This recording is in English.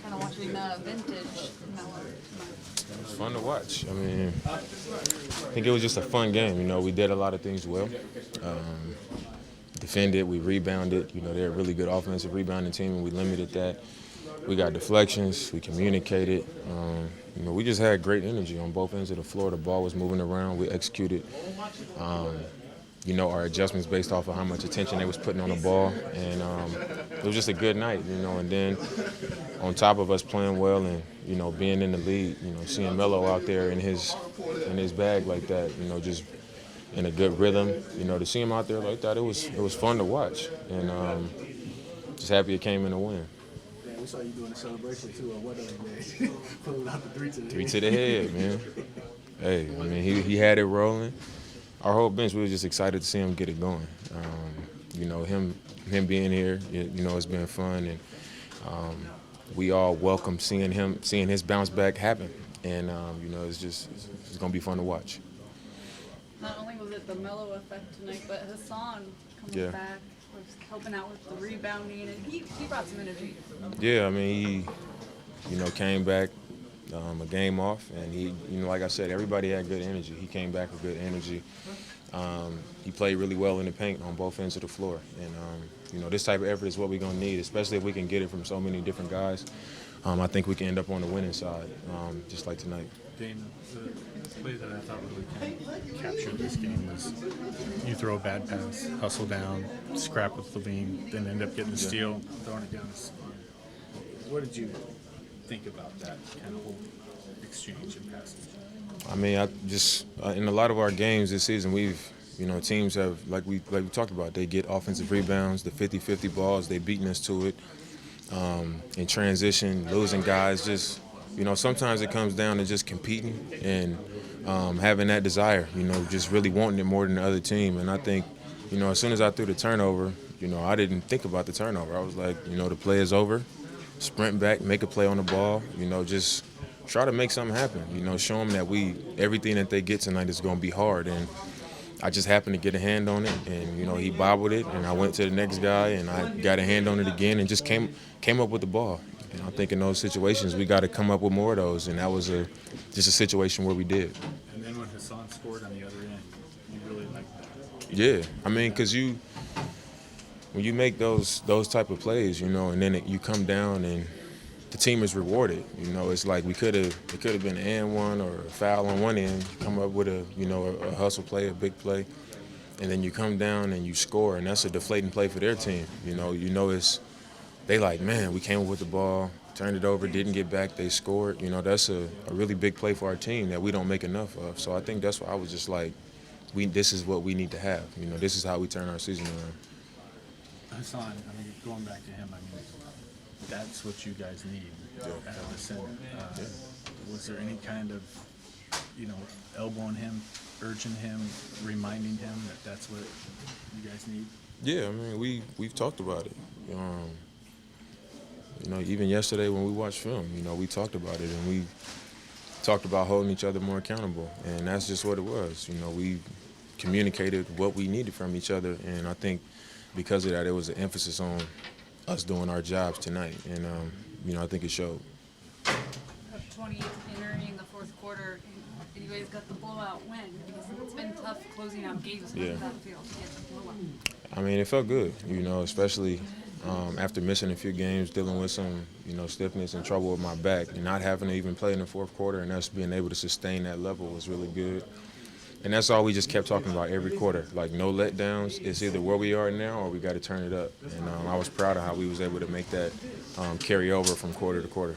kind of watching vintage Miller tonight? It's fun to watch. I mean, I think it was just a fun game. We did a lot of things well. Defended, we rebounded. They're a really good offensive rebounding team, and we limited that. We got deflections. We communicated. We just had great energy on both ends of the floor. The ball was moving around. We executed. Our adjustments based off of how much attention they was putting on the ball, and it was just a good night. And then on top of us playing well and being in the lead, seeing Melo out there in his bag like that, just in a good rhythm, to see him out there like that, it was fun to watch, and just happy it came in a win. Yeah, we saw you doing a celebration too on one of them days, pulling out the three to the head. Three to the head, man. Hey, I mean, he had it rolling. Our whole bench, we were just excited to see him get it going. Him being here, it's been fun, and we all welcome seeing his bounce back happen, and it's gonna be fun to watch. Not only was it the Melo effect tonight, but Hassan coming back was helping out with the rebounding, and he brought some energy. Yeah, I mean, he came back a game off, and he, like I said, everybody had good energy. He came back with good energy. He played really well in the paint on both ends of the floor, and this type of effort is what we're gonna need, especially if we can get it from so many different guys. I think we can end up on the winning side, just like tonight. Dane, the play that I thought really kind of captured this game was you throw a bad pass, hustle down, scrap with Levine, then end up getting the steal, throwing it down the spine. What did you think about that kind of whole exchange and passage? I mean, in a lot of our games this season, teams have, like we talked about, they get offensive rebounds, the 50-50 balls, they beating us to it. In transition, losing guys, just, sometimes it comes down to just competing and having that desire, just really wanting it more than the other team. And I think, as soon as I threw the turnover, I didn't think about the turnover. I was like, the play is over, sprint back, make a play on the ball, just try to make something happen, show them that everything that they get tonight is going to be hard. And I just happened to get a hand on it, and, he bobbled it, and I went to the next guy, and I got a hand on it again and just came up with the ball. And I think in those situations, we got to come up with more of those, and that was just a situation where we did. And then when Hassan scored on the other end, you really liked that? Yeah, I mean, because when you make those type of plays, and then you come down and the team is rewarded. It's like it could have been an and one or a foul on one end. You come up with a hustle play, a big play, and then you come down and you score, and that's a deflating play for their team. They like, man, we came up with the ball, turned it over, didn't get back, they scored. That's a really big play for our team that we don't make enough of. So I think that's why I was just like, this is what we need to have. This is how we turn our season around. Hassan, I mean, going back to him, I mean, that's what you guys need out of the center. Was there any kind of, elbowing him, urging him, reminding him that that's what you guys need? Yeah, I mean, we've talked about it. Even yesterday when we watched film, we talked about it, and we talked about holding each other more accountable, and that's just what it was. We communicated what we needed from each other, and I think because of that, it was an emphasis on us doing our jobs tonight, and I think it showed. 28th entering the fourth quarter, and you guys got the blowout win. It's been tough closing out games. How did that feel to get the blowout? I mean, it felt good, especially after missing a few games, dealing with some, stiffness and trouble with my back, and not having to even play in the fourth quarter, and us being able to sustain that level was really good. And that's all we just kept talking about every quarter, like no letdowns. It's either where we are now or we got to turn it up. And I was proud of how we was able to make that carry over from quarter to quarter.